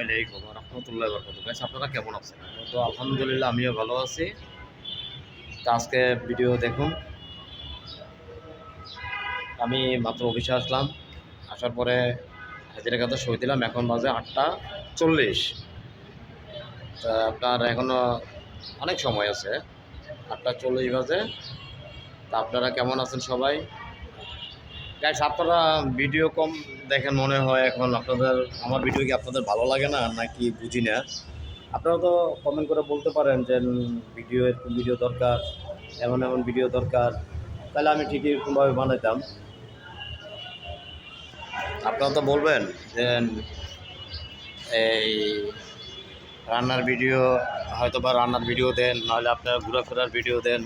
আলাইকুম ওয়া রাহমাতুল্লাহি ওয়া বারাকাতুহু। গাইস আপনারা কেমন আছেন? তো আলহামদুলিল্লাহ আমিও ভালো আছি। তো আজকে ভিডিও দেখুন। আমি মাত্র অফিসে আসলাম, আসার পরে হাজিরা খাতা সই দিলাম। এখন বাজে 8:40। তা আপনার এখনও অনেক সময় আছে, 8:40 বাজে। তা আপনারা কেমন আছেন সবাই? গাইস আপনারা ভিডিও কম দেখেন মনে হয়, এখন আপনাদের আমার ভিডিও কি আপনাদের ভালো লাগে না নাকি বুঝি না। আপনারা তো কমেন্ট করে বলতে পারেন যে ভিডিও এরকম ভিডিও দরকার, এমন এমন ভিডিও দরকার, তাহলে আমি ঠিকই এরকমভাবে বানাইতাম। আপনারা তো বলবেন যে এই রান্নার ভিডিও, হয়তো বা রান্নার ভিডিও দেন, নাহলে আপনারা ঘোরাফেরার ভিডিও দেন।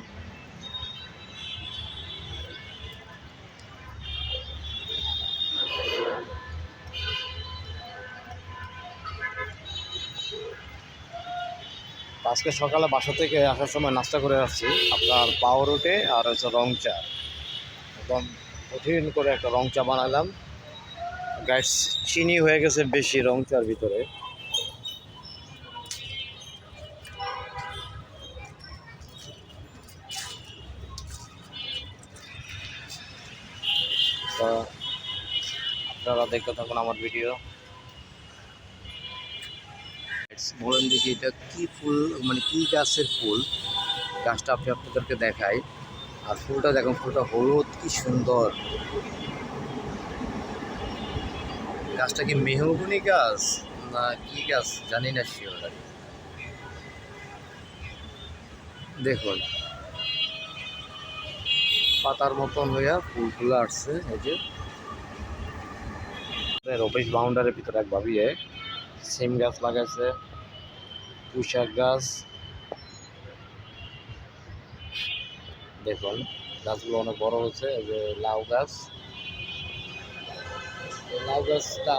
আজকে সকালে বাসা থেকে আসার সময় নাস্তা করে আসছি আপনার পাউরুটি আর হচ্ছে রং চা। একদম কঠিন করে একটা রং চা বানালাম। গাইস চিনি হয়ে গেছে বেশি রং চার ভিতরে। তো আপনারা দেখতে থাকুন আমার ভিডিও। বলেন দেখি এটা কি ফুল, মানে কি গাছের ফুল? গাছটা আপনি আপনাদেরকে দেখাই। আর ফুলটা দেখুন, ফুলটা হলুদ, কি সুন্দর। গাছটা কি মেহগনি গাছ না কি গাছ জানি না শিওর। দেখুন পাতার মতন হইয়া ফুলগুলো আসছে। এই যে অফিস বাউন্ডারির ভিতরে এক ভাবিয়ে সিম গাছ লাগাইছে, পুঁইশাক গাছ। দেখুন গাছগুলো অনেক বড় হচ্ছে। এই যে লাউ গাছ, লাউ গাছটা,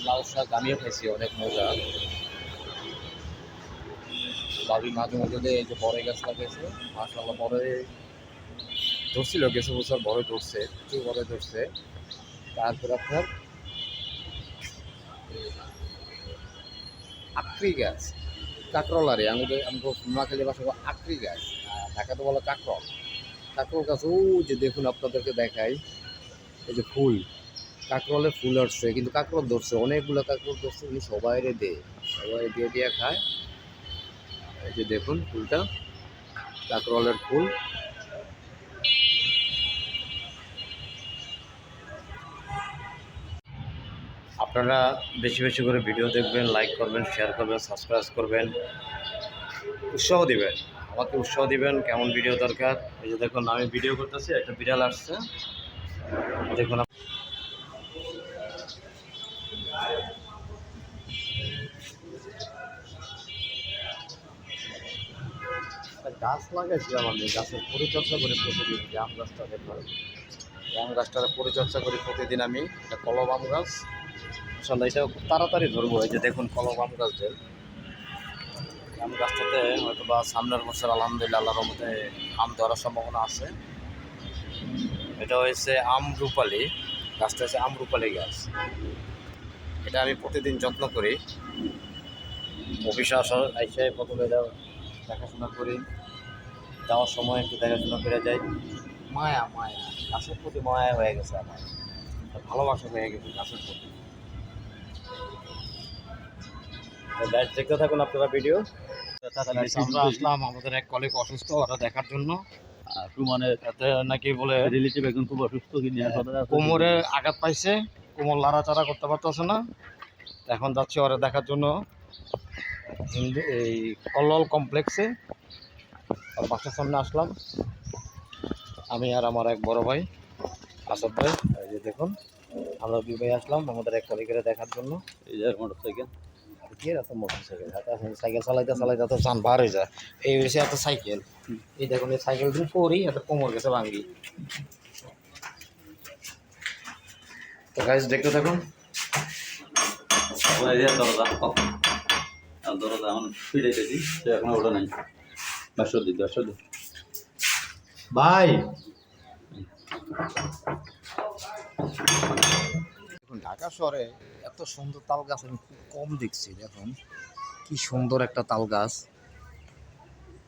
লাউ শাক আমিও খাইছি, অনেক মজা। ভাবি মাঝে মধ্যে এই যে বড়ই গাছ লাগাইছে, মাশাআল্লাহ বড়ই ধরছিল, কিছু বছর বড়ই ধরছে, প্রচুর বড়ই ধরছে। তারপর আপনার আক্রি গাছ, কাঁকরোলারে আমাদের নোয়াখালী ভাষা আক্রি গাছ, ঢাকাতে বলে কাঁকরোল। কাঁকরোল গাছ ও যে দেখুন আপনাদেরকে দেখাই, এই যে ফুল, কাঁকরোলে ফুল আসছে, কিন্তু কাঁকরোল ধরছে, অনেকগুলো কাঁকরোল ধরছে, উনি সবাইরে দেয়, সবাই দিয়ে দিয়ে খায়। এই যে দেখুন ফুলটা, কাঁকরোলের ফুল। আপনারা বেশি বেশি করে ভিডিও দেখবেন, লাইক করবেন, শেয়ার করবেন, সাবস্ক্রাইব করবেন, উৎসাহ দিবেন, আমাকে উৎসাহ দিবেন কেমন ভিডিও দরকার। এই যে দেখুন আমি ভিডিও করতেছি, একটা বিড়াল আসছে, দেখুন। গাছ লাগাইছিলাম আমি, গাছের পরিচর্যা করি প্রতিদিন। আম গাছটা দেখুন, আম গাছটার পরিচর্যা করি প্রতিদিন আমি। এটা কলম আম গাছ, আসলে এটা খুব তাড়াতাড়ি ধরবো। এই যে দেখুন কলম আম গাছদের, আম গাছটাতে হয়তো বা সামনের বছর আলহামদুলিল্লাহ আল্লাহর রহমতে আম ধরার সম্ভাবনা আছে। এটা হয়েছে আমরুপালি, গাছটা হচ্ছে আমরুপালি গাছ। এটা আমি প্রতিদিন যত্ন করি। অফিসে আসার এসে প্রথমে এটা দেখাশোনা করি, যাওয়ার সময় একটু দেখাশোনা করে যাই। মায়া মায়া, গাছের প্রতি মায়া হয়ে গেছে আমার, ভালোবাসা হয়ে গেছে গাছের প্রতি। দেখতে থাকুন আপনারা ভিডিও। আমরা আসলাম আমাদের এক কলিগ অসুস্থ, ওরা দেখার জন্য। সুমনের এতে নাকি বলে রিলেটিভ এখন খুব অসুস্থ, কোমরে আঘাত পাইছে, কোমর লাড়াচাড়া করতে পারতেছে না। এখন যাচ্ছি ওরা দেখার জন্য এই কল্লোল কমপ্লেক্সে। আর বাসার সামনে আসলাম আমি আর আমার এক বড় ভাই আসাদ ভাই। এই যে দেখুন আমরা দুই ভাই আসলাম আমাদের এক কলিগের দেখার জন্য। এই যে মোটরসাইকেল, কি এত মোটরসাইকেল, সাইকেল চালাইতে চালাইতে তো চান বার হয়ে যায়। এই হয়েছে এত সাইকেল, এই দেখুন এই সাইকেল দিয়ে পড়ি এত কোমর গেছে ভাঙ্গি। তো গাইস দেখতে থাকুন। দরজা এখন ফিরেছি, এখন ওটা নাই। দশ ভাই ঢাকা শহরে এত সুন্দর তাল গাছ আমি খুব কম দেখছি। দেখুন কি সুন্দর একটা তাল গাছ,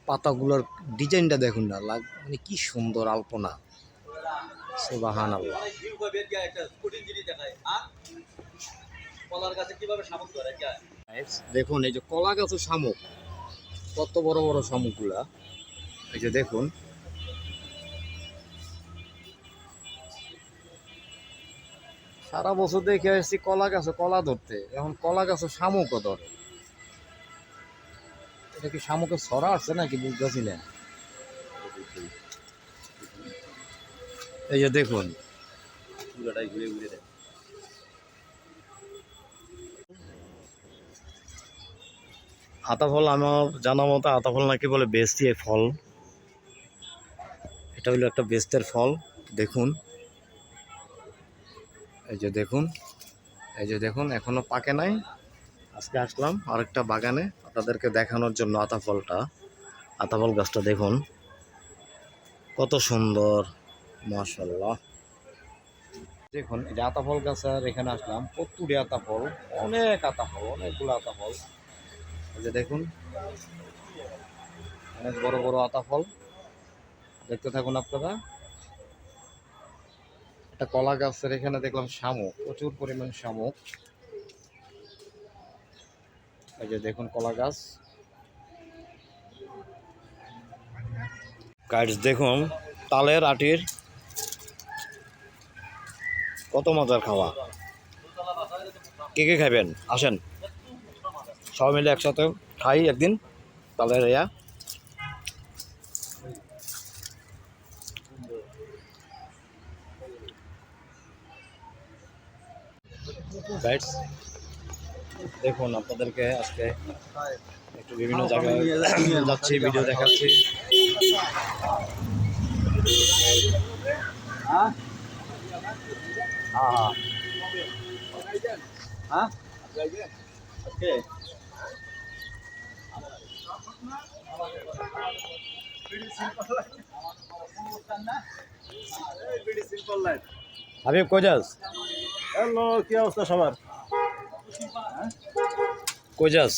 পাতাগুলোর ডিজাইনটা দেখুন না, মানে কি সুন্দর আলপনা। সুবহানাল্লাহ। দেখুন এই যে কলা গাছের শামুক, কত বড় বড় শামুকগুলা, এই যে দেখুন। সারা বছর দেখে আসছি কলা গাছে কলা ধরতে, এখন কলা গাছে শামুকও ধরে। এটা কি শামুকের ছড়া আছে নাকি বুঝতেছি না। এই যে দেখুন পুরোটাই ঘুরে ঘুরে দেয়। আতাফল, আমার জানা মতো আতাফল নাকি বলে বেস্তি এই ফল। এটা হলো একটা বেস্তের ফল। দেখুন এই যে দেখুন, এই যে দেখুন এখনো পাকে নাই। আজকে আসলাম আরেকটা বাগানে আপনাদেরকে দেখানোর জন্য। আতাফলটা, আতাফল গাছটা দেখুন কত সুন্দর, মাশাআল্লাহ। দেখুন এই যে আতাফল গাছের এখানে আসলাম, কত্তুরি আতাফল, অনেক আতাফল, অনেকগুলো আতাফল। এই যে দেখুন অনেক বড় বড় আতাফল, দেখতে থাকুন আপনারা। একটা কলা গাছের এখানে দেখলাম শামুক, প্রচুর পরিমাণ শামুক। এই যে দেখুন কলা গাছ, গাইস দেখুন তালের আটির কত মজার খাওয়া। কে কে খাবেন আসেন, সবাই মিলে একসাথে খাই একদিন তালের ইয়া। গাইস দেখুন আপনাদেরকে আজকে একটু বিভিন্ন জায়গায় যাচ্ছি, ভিডিও দেখাচ্ছি। হ্যাঁ হ্যাঁ ওকে। হাবিব কই যাস? হ্যালো, কি অবস্থা সবার? কই যাস?